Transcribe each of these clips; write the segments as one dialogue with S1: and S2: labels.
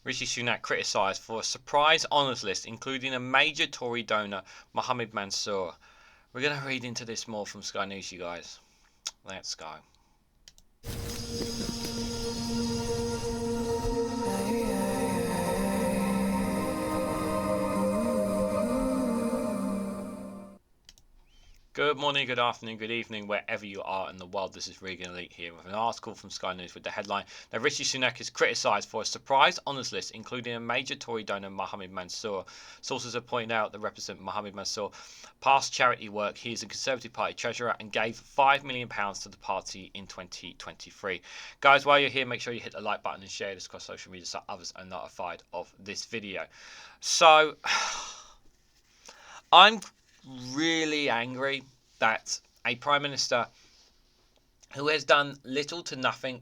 S1: Rishi Sunak criticised for a surprise honours list including a major Tory donor, Mohamed Mansour. We're going to read into this more from Sky News, you guys. Let's go. Good morning, good afternoon, good evening, wherever you are in the world. This is Reganelite here with an article from Sky News with the headline that Rishi Sunak is criticised for a surprise honours list, including a major Tory donor, Mohamed Mansour. Sources have pointed out that Representative Mohamed Mansour past charity work. He is a Conservative Party treasurer and gave £5 million to the party in 2023. Guys, while you're here, make sure you hit the like button and share this across social media so others are notified of this video. So, I'm really angry that a Prime Minister who has done little to nothing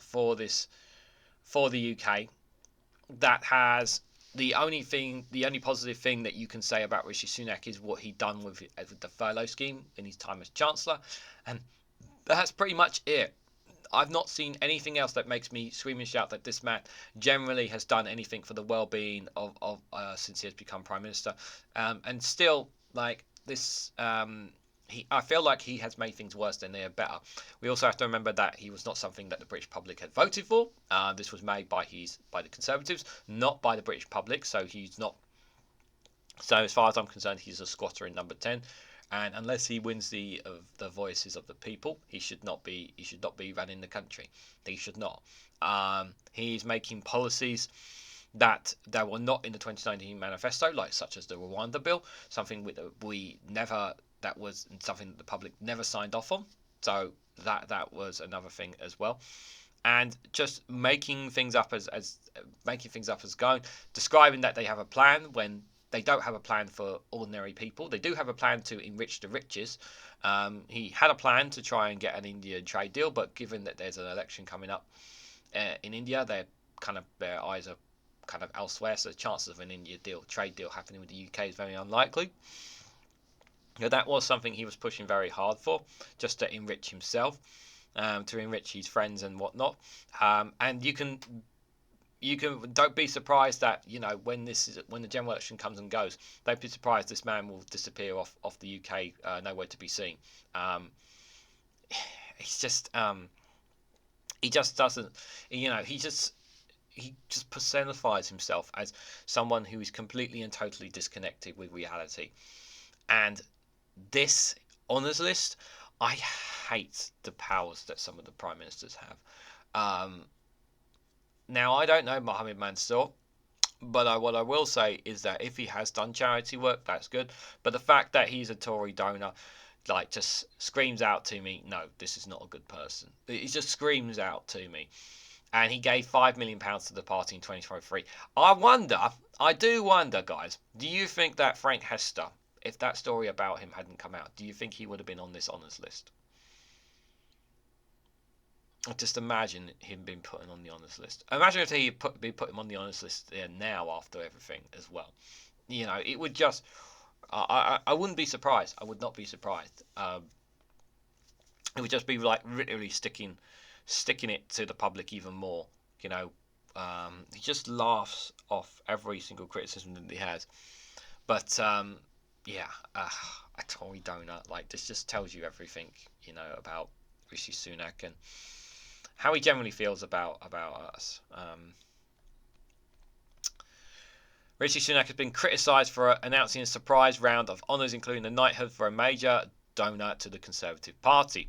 S1: for the UK, that has the only positive thing that you can say about Rishi Sunak is what he done with the furlough scheme in his time as Chancellor, and that's pretty much it. I've not seen anything else that makes me scream and shout that this man generally has done anything for the well-being of since he has become Prime Minister, and still, like this, I feel like he has made things worse than they are better. We also have to remember that he was not something that the British public had voted for. This was made by the Conservatives, not by the British public. So he's not. So as far as I'm concerned, he's a squatter in number 10. And unless he wins the voices of the people, he should not be running the country. He should not. He's making policies that were not in the 2019 manifesto, like such as the Rwanda bill, something that was something that the public never signed off on. So that was another thing as well. And just making things up as going, describing that they have a plan when they don't have a plan for ordinary people. They do have a plan to enrich the riches. He had a plan to try and get an Indian trade deal, but given that there's an election coming up in India, their eyes are kind of elsewhere. So the chances of an India trade deal happening with the UK is very unlikely. That was something he was pushing very hard for, just to enrich himself, to enrich his friends and whatnot. And you can don't be surprised that when the general election comes and goes, don't be surprised this man will disappear off the UK, nowhere to be seen. He's just he just doesn't, he just personifies himself as someone who is completely and totally disconnected with reality. And this honours list, I hate the powers that some of the prime ministers have. Now, I don't know Mohamed Mansour, but what I will say is that if he has done charity work, that's good. But the fact that he's a Tory donor, just screams out to me, no, this is not a good person. It just screams out to me. And he gave £5 million to the party in 2023. I do wonder, guys, do you think that Frank Hester, if that story about him hadn't come out, do you think he would have been on this honours list? Just imagine him being put on the honours list. Imagine if he put him on the honours list now after everything as well. It would just... I wouldn't be surprised. I would not be surprised. It would just be like literally sticking it to the public even more. He just laughs off every single criticism that he has. But a Tory donor, this just tells you everything, about Rishi Sunak and how he generally feels about us. Rishi Sunak has been criticised for announcing a surprise round of honours, including the knighthood for a major donor to the Conservative Party.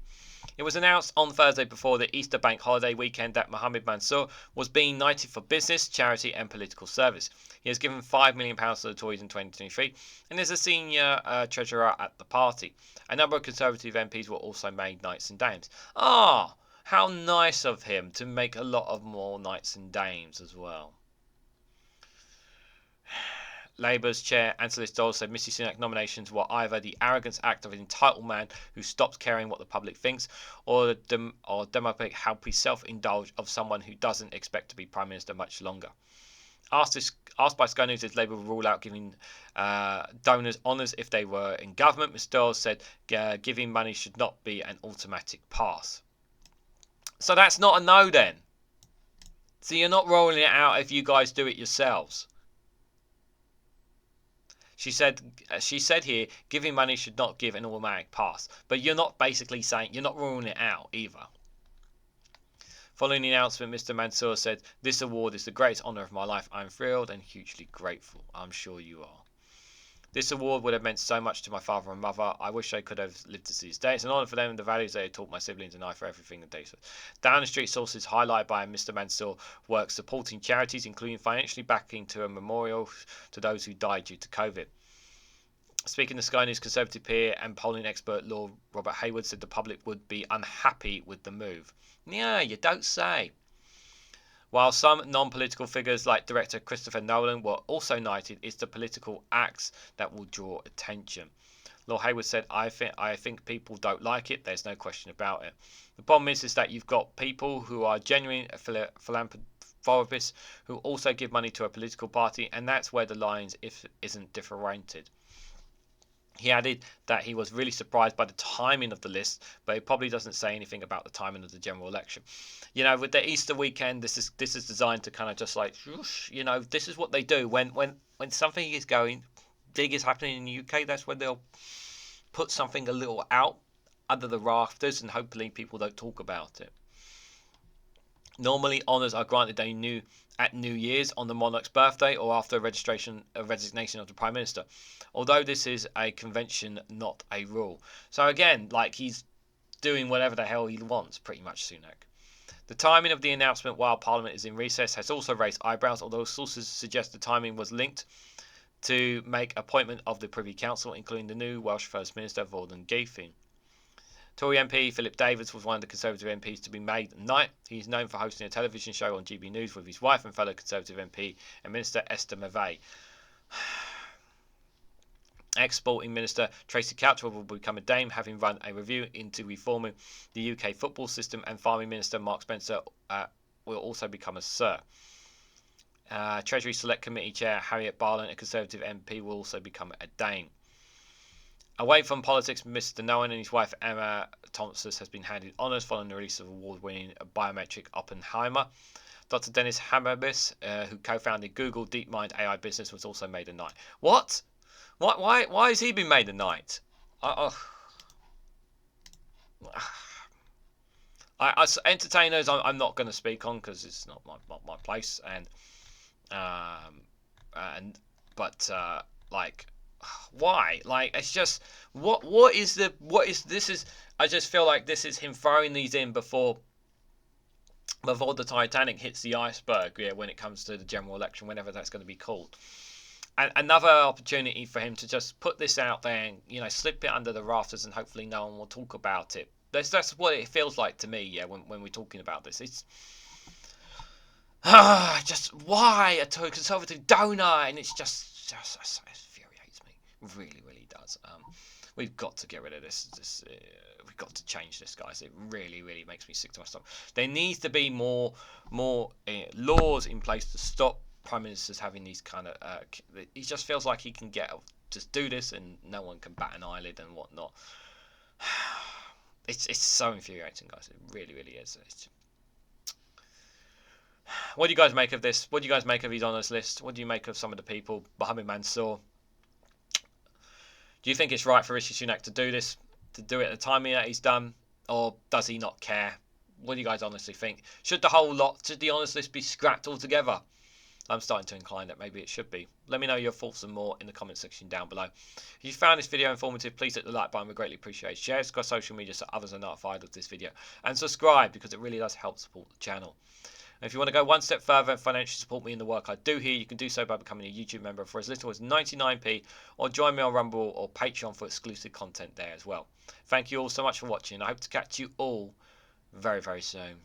S1: It was announced on Thursday before the Easter bank holiday weekend that Mohamed Mansour was being knighted for business, charity and political service. He has given £5 million to the Tories in 2023 and is a senior treasurer at the party. A number of Conservative MPs were also made knights and dames. How nice of him to make a lot of more knights and dames as well. Labour's chair, Anneliese Dodds, said Mr Sunak nominations were either the arrogant act of an entitled man who stops caring what the public thinks, or the demob-happy self-indulgence of someone who doesn't expect to be Prime Minister much longer. Asked by Sky News if Labour would rule out giving donors honours if they were in government, Ms Dodds said giving money should not be an automatic pass. So that's not a no then. So you're not rolling it out if you guys do it yourselves. She said here, giving money should not give an automatic pass. But you're not basically saying, you're not ruling it out either. Following the announcement, Mr Mansour said, "This award is the greatest honour of my life. I am thrilled and hugely grateful. I'm sure you are. This award would have meant so much to my father and mother. I wish I could have lived to see this day. It's an honour for them and the values they had taught my siblings and I for everything that they said." Down the street sources highlighted by Mr Mansour work supporting charities, including financially backing to a memorial to those who died due to COVID. Speaking to Sky News, Conservative peer and polling expert Lord Robert Haywood said the public would be unhappy with the move. Yeah, you don't say. While some non-political figures like director Christopher Nolan were also knighted, it's the political acts that will draw attention. Lord Haywood said, I think people don't like it. There's no question about it. The problem is that you've got people who are genuine philanthropists who also give money to a political party, and that's where the lines isn't differentiated. He added that he was really surprised by the timing of the list, but it probably doesn't say anything about the timing of the general election. You know, with the Easter weekend, this is designed to kind of just like, you know, this is what they do when something is going big is happening in the UK. That's when they'll put something a little out under the rafters, and hopefully people don't talk about it. Normally, honours are granted at New Year's on the monarch's birthday or after resignation of the Prime Minister. Although this is a convention, not a rule. So again, like, he's doing whatever the hell he wants, pretty much, Sunak. The timing of the announcement while Parliament is in recess has also raised eyebrows, although sources suggest the timing was linked to make appointment of the Privy Council, including the new Welsh First Minister, Worldnews. Tory MP Philip Davids was one of the Conservative MPs to be made a knight. He is known for hosting a television show on GB News with his wife and fellow Conservative MP and Minister Esther McVey. Ex-sporting Minister Tracy Couchwell will become a dame, having run a review into reforming the UK football system, and Farming Minister Mark Spencer will also become a Sir. Treasury Select Committee Chair Harriet Barland, a Conservative MP, will also become a dame. Away from politics, Mr Nolan and his wife Emma Thompson has been handed honours following the release of award-winning biometric Oppenheimer. Dr Dennis Hammarbis, who co-founded Google DeepMind AI business, was also made a knight. What? Why has he been made a knight? As entertainers, I'm not going to speak on because it's not my place, like, why? Like, it's just what is this is. I just feel like this is him throwing these in before the Titanic hits the iceberg. Yeah, when it comes to the general election, whenever that's going to be called. And another opportunity for him to just put this out there and, you know, slip it under the rafters, and hopefully no one will talk about it. That's what it feels like to me. Yeah, when we're talking about this, it's just why a Conservative donor, and it's just infuriates me. Really does. We've got to get rid of this. We've got to change this, guys. It really makes me sick to my stomach. There needs to be more laws in place to stop Prime Ministers having these kind of. He just feels like he can just do this, and no one can bat an eyelid and whatnot. It's so infuriating, guys. It really is. What do you guys make of this? What do you guys make of his honours list? What do you make of some of the people? Mohamed Mansour. Do you think it's right for Rishi Sunak to do this? To do it at the timing that he's done? Or does he not care? What do you guys honestly think? Should the honours list be scrapped altogether? I'm starting to incline that maybe it should be. Let me know your thoughts and more in the comment section down below. If you found this video informative, please hit the like button. We greatly appreciate it. Share it across social media so others are notified of this video. And subscribe, because it really does help support the channel. And if you want to go one step further and financially support me in the work I do here, you can do so by becoming a YouTube member for as little as 99p, or join me on Rumble or Patreon for exclusive content there as well. Thank you all so much for watching. I hope to catch you all very soon.